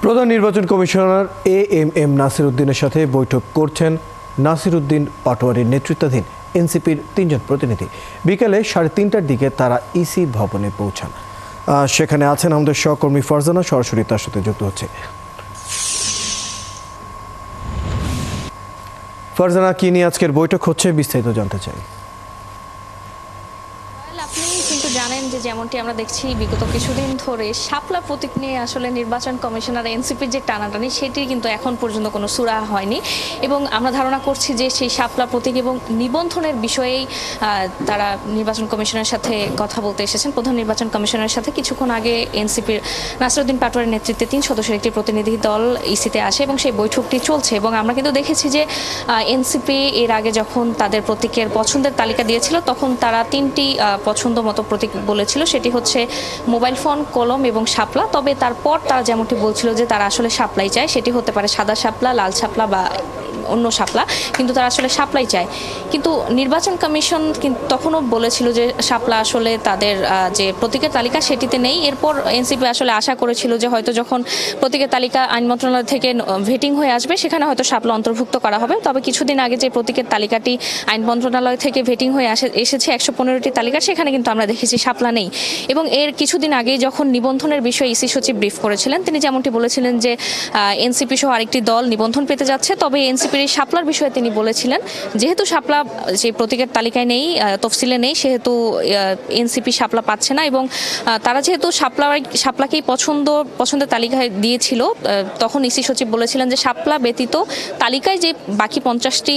প্রধান নির্বাচন commissioner AMM Nasir উদ্দিনের সাথে বৈঠক করছেন নাসির উদ্দিন পাটোয়ারির নেতৃত্বাধীন এনসিপির ৩ জন প্রতিনিধি। বিকেলে ৩:৩০টার দিকে তারা ইসি ভবনে পৌঁছান। সেখানে আছেন আমাদের সহকর্মী ফারজানা, সরাসরি তার সাথে যুক্ত হচ্ছে। ফারজানা, কি নিয়ে আজকের বৈঠক হচ্ছে বিস্তারিত জানতে চাই। আপনি কিন্তু জানেন যে যেমনটি আমরা দেখছি বিগত কিছুদিন ধরে শাপলা প্রতীক নিয়ে আসলে নির্বাচন কমিশনার এনসিপির যে টানাটানি সেটি কিন্তু এখন পর্যন্ত কোনো সুরাহা হয়নি এবং আমরা ধারণা করছি যে সেই শাপলা প্রতীক এবং নিবন্ধনের বিষয়েই তারা নির্বাচন কমিশনের সাথে কথা বলতে এসেছেন। প্রধান নির্বাচন কমিশনের সাথে কিছুক্ষণ আগে এনসিপির নাসির উদ্দিন পাটোয়ারির নেতৃত্বে 3 সদস্যের একটি প্রতিনিধি দল ইসিতে আসে এবং সেই বৈঠকটি চলছে এবং আমরা কিন্তু দেখেছি যে এনসিপি এর আগে যখন তাদের প্রতীকের পছন্দের তালিকা দিয়েছিল তখন তারা 3টি পছন্দ মতো প্রতীক বলেছিল, সেটি হচ্ছে মোবাইল ফোন, কলম এবং শাপলা। তবে তারপর তারা যেমনটি বলছিল যে তারা আসলে শাপলাই চায়, সেটি হতে পারে সাদা শাপলা, লাল শাপলা বা অন্য শাপলা, কিন্তু তারা আসলে শাপলাই চায়। কিন্তু নির্বাচন কমিশন তখনও বলেছিল যে শাপলা আসলে তাদের যে প্রতীকের তালিকা সেটিতে নেই। এরপর এনসিপি আসলে আশা করেছিল যে হয়তো যখন প্রতীকের তালিকা আইন মন্ত্রণালয় থেকে ভেটিং হয়ে আসবে সেখানে হয়তো শাপলা অন্তর্ভুক্ত করা হবে। তবে কিছুদিন আগে যে প্রতীকের তালিকাটি আইন মন্ত্রণালয় থেকে ভেটিং হয়ে এসেছে 115টি তালিকা, সেখানে কিন্তু আমরা দেখেছি শাপলা নেই। এবং এর কিছুদিন আগেই যখন নিবন্ধনের বিষয়ে ইসি সচিব ব্রিফ করেছিলেন, তিনি যেমনটি বলেছিলেন যে এনসিপি সহ আরেকটি দল নিবন্ধন পেতে যাচ্ছে। তবে এনসিপির এই শাপলার বিষয়ে তিনি বলেছিলেন যেহেতু শাপলা যে প্রতীকের তালিকায় নেই, তফসিলে নেই, সেহেতু এনসিপি শাপলা পাচ্ছে না এবং তারা যেহেতু শাপলাকেই পছন্দের তালিকায় দিয়েছিল, তখন ইসি সচিব বলেছিলেন যে শাপলা ব্যতীত তালিকায় যে বাকি 50টি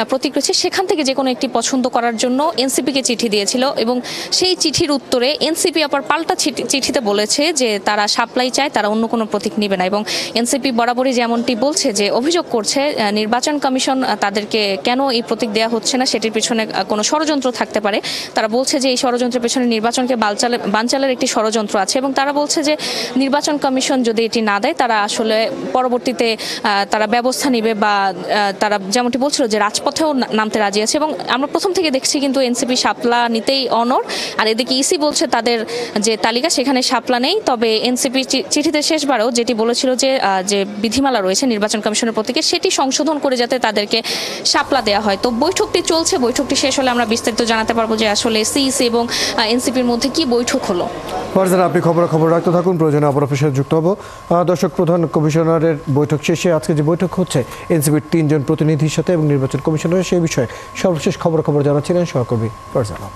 প্রতীক রয়েছে সেখান থেকে যে কোনো একটি পছন্দ করার জন্য এনসিপিকে চিঠি দিয়েছিল এবং সেই চিঠির উত্তরে এনসিপি আবার পাল্টা চিঠিতে বলেছে যে তারা শাপলাই চায়, তারা অন্য কোনো প্রতীক নেবে না। এবং এনসিপি বরাবরই যেমনটি বলছে যে অভিযোগ করছে নির্বাচন কমিশন তাদেরকে কেন এই প্রতীক দেওয়া হচ্ছে না সেটির পিছনে কোনো ষড়যন্ত্র থাকতে পারে। তারা বলছে যে এই ষড়যন্ত্রের পিছনে নির্বাচনকে বানচালের একটি ষড়যন্ত্র আছে এবং তারা বলছে যে নির্বাচন কমিশন যদি এটি না দেয় তারা আসলে পরবর্তীতে তারা ব্যবস্থা নেবে বা তারা যেমনটি বলছিল যে রাজপথেও নামতে রাজি আছে। এবং আমরা প্রথম থেকে দেখছি কিন্তু এনসিপি শাপলা নিতেই অনড়, আর এদিকে ইসি বলছে তাদের যে তালিকা সেখানে শাপলা নেই। তবে এনসিপি চিঠিতে শেষবারও যেটি বলেছিল যে বিধিমালা রয়েছে নির্বাচন কমিশনের প্রতীকে সেটি সংশোধন করে যাতে তাদেরকে শাপলা দেওয়া হয়। তো বৈঠকটি চলছে, বৈঠকটি শেষ হলে আমরা বিস্তারিত জানাতে পারবো যে আসলে সিইসি এবং এনসিপির মধ্যে কি বৈঠক হলো। ফারজানা, আপনি খবর রাখতে থাকুন, প্রয়োজনে আবার অফিসে যুক্ত হব। দর্শক, প্রধান কমিশনারের বৈঠক শেষে আজকে যে বৈঠক হচ্ছে এনসিপির 3 জন প্রতিনিধির সাথে এবং নির্বাচন কমিশনারের, সেই বিষয়ে সর্বশেষ খবর জানাচ্ছিলেন সহকর্মী ফারজানা।